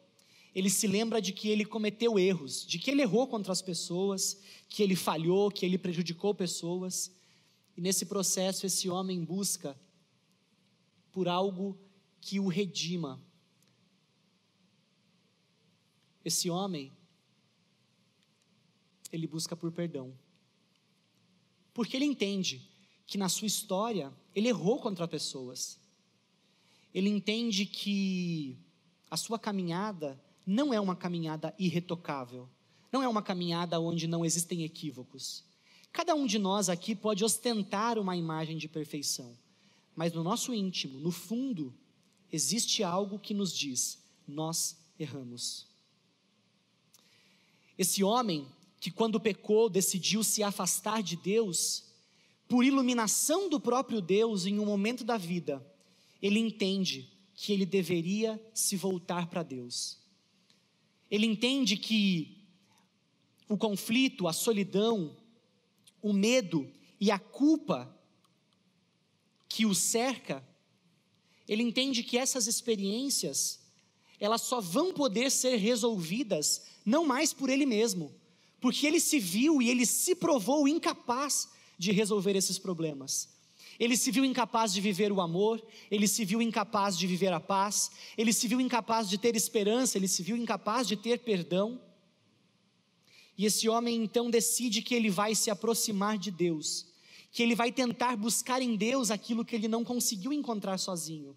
ele se lembra de que ele cometeu erros, de que ele errou contra as pessoas, que ele falhou, que ele prejudicou pessoas. E nesse processo esse homem busca por algo que o redima. Esse homem, ele busca por perdão. Porque ele entende que na sua história ele errou contra pessoas. Ele entende que a sua caminhada não é uma caminhada irretocável, não é uma caminhada onde não existem equívocos. Cada um de nós aqui pode ostentar uma imagem de perfeição, mas no nosso íntimo, no fundo, existe algo que nos diz: nós erramos. Esse homem que quando pecou decidiu se afastar de Deus, por iluminação do próprio Deus em um momento da vida, ele entende que ele deveria se voltar para Deus. Ele entende que o conflito, a solidão, o medo e a culpa que o cerca, ele entende que essas experiências, elas só vão poder ser resolvidas, não mais por ele mesmo, porque ele se viu e ele se provou incapaz de resolver esses problemas. Ele se viu incapaz de viver o amor, ele se viu incapaz de viver a paz, ele se viu incapaz de ter esperança, ele se viu incapaz de ter perdão. E esse homem então decide que ele vai se aproximar de Deus, que ele vai tentar buscar em Deus aquilo que ele não conseguiu encontrar sozinho.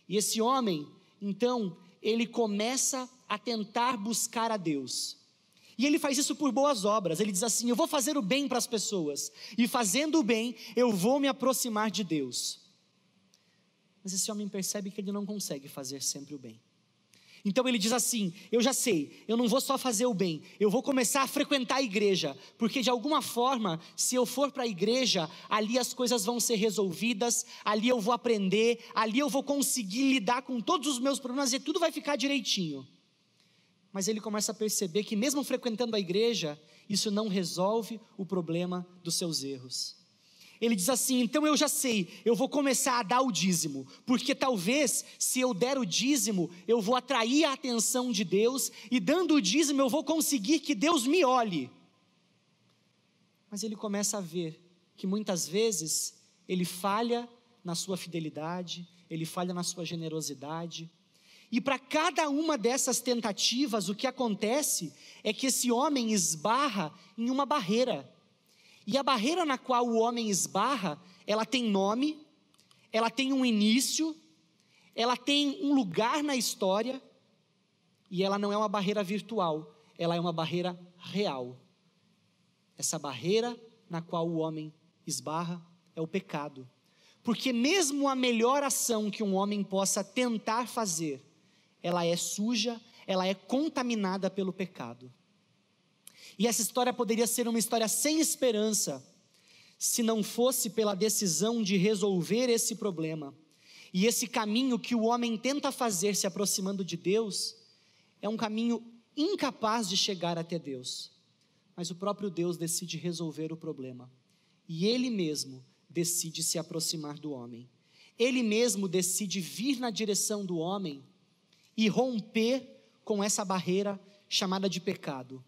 E esse homem, então, ele começa a tentar buscar a Deus. E ele faz isso por boas obras. Ele diz assim: eu vou fazer o bem para as pessoas, e fazendo o bem, eu vou me aproximar de Deus. Mas esse homem percebe que ele não consegue fazer sempre o bem. Então ele diz assim: eu já sei, eu não vou só fazer o bem, eu vou começar a frequentar a igreja, porque de alguma forma, se eu for para a igreja, ali as coisas vão ser resolvidas, ali eu vou aprender, ali eu vou conseguir lidar com todos os meus problemas e tudo vai ficar direitinho. Mas ele começa a perceber que mesmo frequentando a igreja, isso não resolve o problema dos seus erros. Ele diz assim: então eu já sei, eu vou começar a dar o dízimo, porque talvez se eu der o dízimo, eu vou atrair a atenção de Deus, e dando o dízimo eu vou conseguir que Deus me olhe. Mas ele começa a ver que muitas vezes ele falha na sua fidelidade, ele falha na sua generosidade. E para cada uma dessas tentativas, o que acontece é que esse homem esbarra em uma barreira. E a barreira na qual o homem esbarra, ela tem nome, ela tem um início, ela tem um lugar na história, e ela não é uma barreira virtual, ela é uma barreira real. Essa barreira na qual o homem esbarra é o pecado. Porque mesmo a melhor ação que um homem possa tentar fazer, ela é suja, ela é contaminada pelo pecado. E essa história poderia ser uma história sem esperança, se não fosse pela decisão de resolver esse problema. E esse caminho que o homem tenta fazer se aproximando de Deus, é um caminho incapaz de chegar até Deus. Mas o próprio Deus decide resolver o problema. E Ele mesmo decide se aproximar do homem. Ele mesmo decide vir na direção do homem e romper com essa barreira chamada de pecado.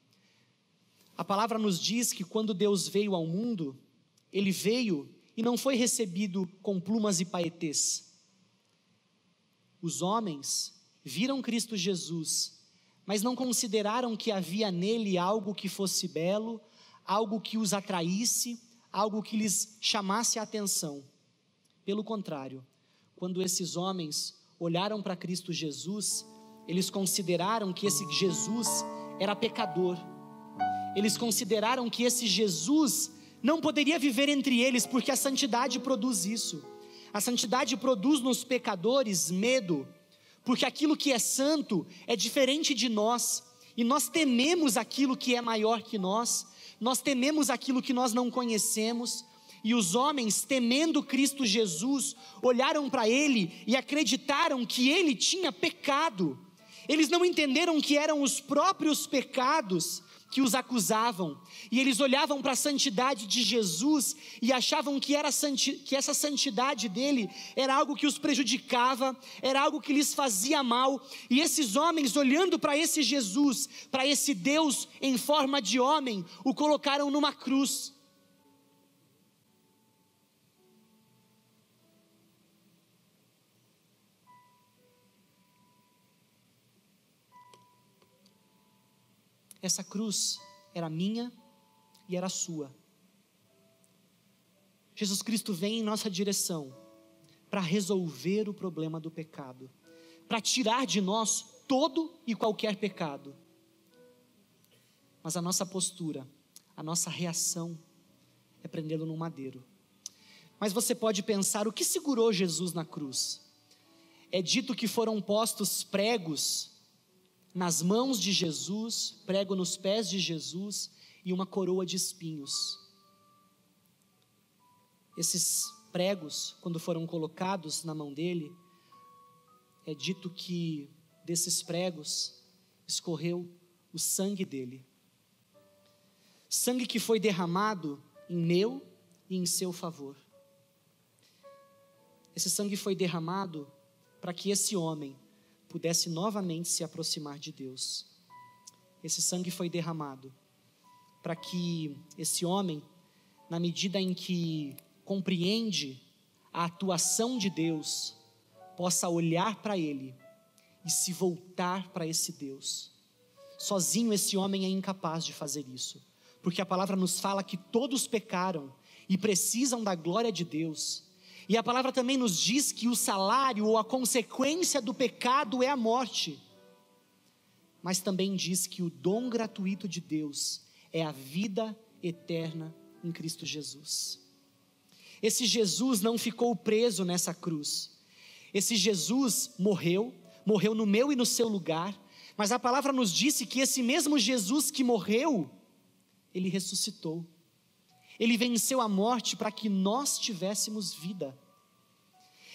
A palavra nos diz que quando Deus veio ao mundo, Ele veio e não foi recebido com plumas e paetês. Os homens viram Cristo Jesus, mas não consideraram que havia nele algo que fosse belo, algo que os atraísse, algo que lhes chamasse a atenção. Pelo contrário, quando esses homens olharam para Cristo Jesus, eles consideraram que esse Jesus era pecador. Eles consideraram que esse Jesus não poderia viver entre eles, porque a santidade produz isso. A santidade produz nos pecadores medo, porque aquilo que é santo é diferente de nós, e nós tememos aquilo que é maior que nós tememos aquilo que nós não conhecemos. E os homens, temendo Cristo Jesus, olharam para ele e acreditaram que ele tinha pecado. Eles não entenderam que eram os próprios pecados que os acusavam, e eles olhavam para a santidade de Jesus e achavam que essa santidade dele era algo que os prejudicava, era algo que lhes fazia mal. E esses homens, olhando para esse Jesus, para esse Deus em forma de homem, o colocaram numa cruz. Essa cruz era minha e era sua. Jesus Cristo vem em nossa direção para resolver o problema do pecado, para tirar de nós todo e qualquer pecado. Mas a nossa postura, a nossa reação é prendê-lo num madeiro. Mas você pode pensar, o que segurou Jesus na cruz? É dito que foram postos pregos nas mãos de Jesus, prego nos pés de Jesus e uma coroa de espinhos. Esses pregos, quando foram colocados na mão dele, é dito que desses pregos escorreu o sangue dele. Sangue que foi derramado em meu e em seu favor. Esse sangue foi derramado para que esse homem pudesse novamente se aproximar de Deus. Esse sangue foi derramado para que esse homem, na medida em que compreende a atuação de Deus, possa olhar para ele e se voltar para esse Deus. Sozinho esse homem é incapaz de fazer isso, porque a palavra nos fala que todos pecaram e precisam da glória de Deus. E a palavra também nos diz que o salário ou a consequência do pecado é a morte. Mas também diz que o dom gratuito de Deus é a vida eterna em Cristo Jesus. Esse Jesus não ficou preso nessa cruz. Esse Jesus morreu no meu e no seu lugar. Mas a palavra nos disse que esse mesmo Jesus que morreu, ele ressuscitou. Ele venceu a morte para que nós tivéssemos vida.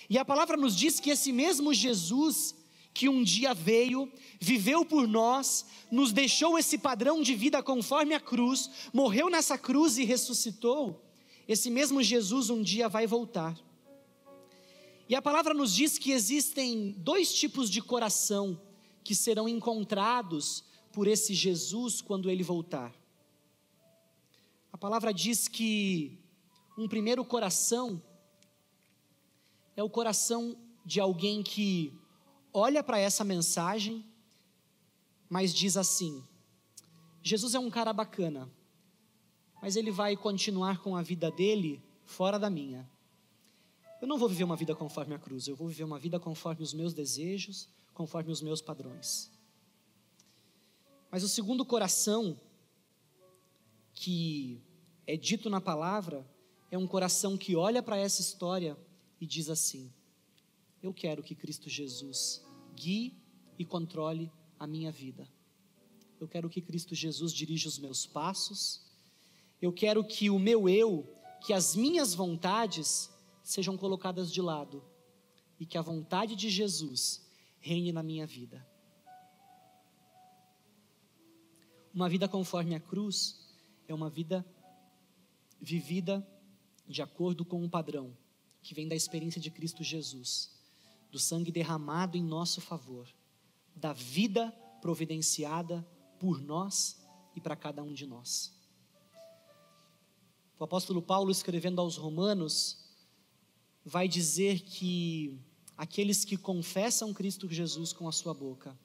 E a palavra nos diz que esse mesmo Jesus que um dia veio, viveu por nós, nos deixou esse padrão de vida conforme a cruz, morreu nessa cruz e ressuscitou, esse mesmo Jesus um dia vai voltar. E a palavra nos diz que existem dois tipos de coração que serão encontrados por esse Jesus quando ele voltar. A palavra diz que um primeiro coração é o coração de alguém que olha para essa mensagem, mas diz assim: Jesus é um cara bacana, mas ele vai continuar com a vida dele fora da minha. Eu não vou viver uma vida conforme a cruz, eu vou viver uma vida conforme os meus desejos, conforme os meus padrões. Mas o segundo coração que é dito na palavra é um coração que olha para essa história e diz assim: eu quero que Cristo Jesus guie e controle a minha vida. Eu quero que Cristo Jesus dirija os meus passos. Eu quero que o meu eu, que as minhas vontades sejam colocadas de lado e que a vontade de Jesus reine na minha vida. Uma vida conforme a cruz é uma vida vivida de acordo com um padrão que vem da experiência de Cristo Jesus, do sangue derramado em nosso favor, da vida providenciada por nós e para cada um de nós. O apóstolo Paulo, escrevendo aos Romanos, vai dizer que aqueles que confessam Cristo Jesus com a sua boca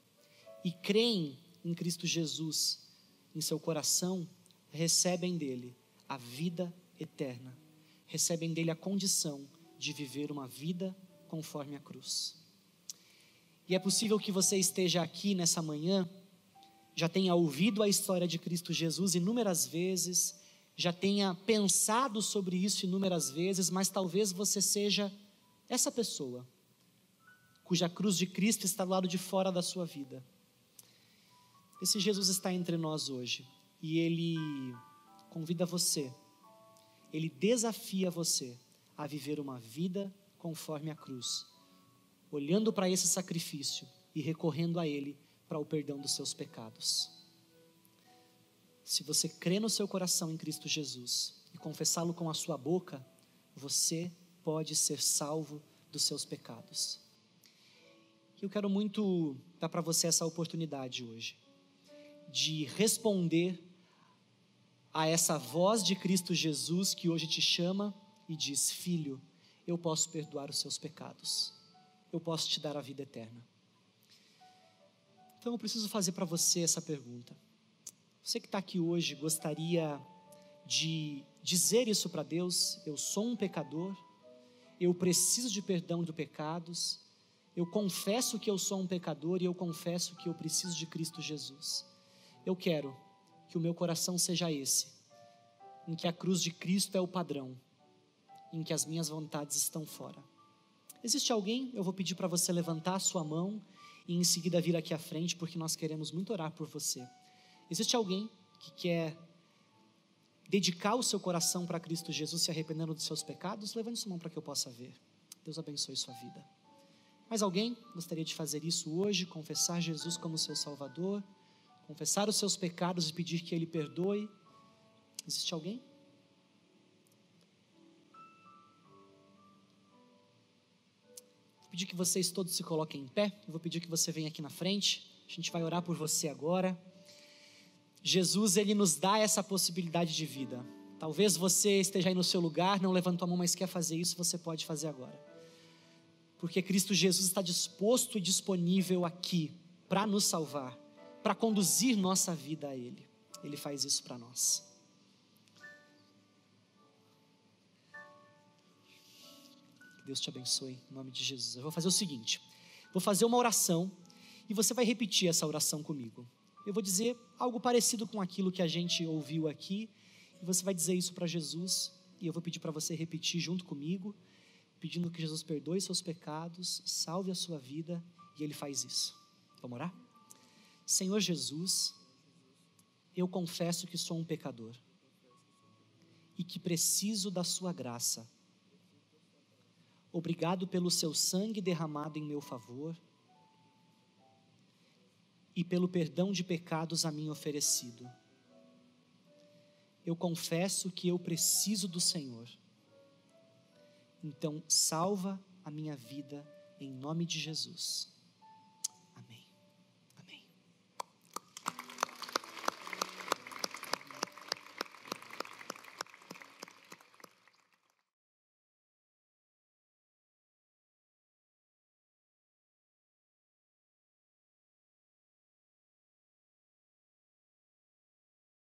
e creem em Cristo Jesus em seu coração, recebem dele a vida eterna, recebem dele a condição de viver uma vida conforme a cruz. E é possível que você esteja aqui nessa manhã, já tenha ouvido a história de Cristo Jesus inúmeras vezes, já tenha pensado sobre isso inúmeras vezes, mas talvez você seja essa pessoa, cuja cruz de Cristo está do lado de fora da sua vida. Esse Jesus está entre nós hoje, e Ele convida você, Ele desafia você a viver uma vida conforme a cruz, olhando para esse sacrifício e recorrendo a Ele para o perdão dos seus pecados. Se você crê no seu coração em Cristo Jesus e confessá-lo com a sua boca, você pode ser salvo dos seus pecados. Eu quero muito dar para você essa oportunidade hoje, de responder a essa voz de Cristo Jesus que hoje te chama e diz: filho, eu posso perdoar os seus pecados, eu posso te dar a vida eterna. Então eu preciso fazer para você essa pergunta. Você que está aqui hoje gostaria de dizer isso para Deus: eu sou um pecador, eu preciso de perdão de pecados, eu confesso que eu sou um pecador e eu confesso que eu preciso de Cristo Jesus. Eu quero que o meu coração seja esse, em que a cruz de Cristo é o padrão, em que as minhas vontades estão fora. Existe alguém? Eu vou pedir para você levantar a sua mão e em seguida vir aqui à frente, porque nós queremos muito orar por você. Existe alguém que quer dedicar o seu coração para Cristo Jesus, se arrependendo dos seus pecados? Levante sua mão para que eu possa ver. Deus abençoe sua vida. Mais alguém gostaria de fazer isso hoje? Confessar Jesus como seu Salvador, confessar os seus pecados e pedir que Ele perdoe? Existe alguém? Vou pedir que vocês todos se coloquem em pé. Eu vou pedir que você venha aqui na frente. A gente vai orar por você agora. Jesus, Ele nos dá essa possibilidade de vida. Talvez você esteja aí no seu lugar, não levantou a mão, mas quer fazer isso, você pode fazer agora. Porque Cristo Jesus está disposto e disponível aqui para nos salvar, para conduzir nossa vida a Ele. Ele faz isso para nós. Que Deus te abençoe, em nome de Jesus. Eu vou fazer o seguinte, vou fazer uma oração e você vai repetir essa oração comigo. Eu vou dizer algo parecido com aquilo que a gente ouviu aqui, e você vai dizer isso para Jesus, e eu vou pedir para você repetir junto comigo, pedindo que Jesus perdoe seus pecados, salve a sua vida, e Ele faz isso. Vamos orar? Senhor Jesus, eu confesso que sou um pecador, e que preciso da sua graça. Obrigado pelo seu sangue derramado em meu favor, e pelo perdão de pecados a mim oferecido. Eu confesso que eu preciso do Senhor. Então, salva a minha vida em nome de Jesus.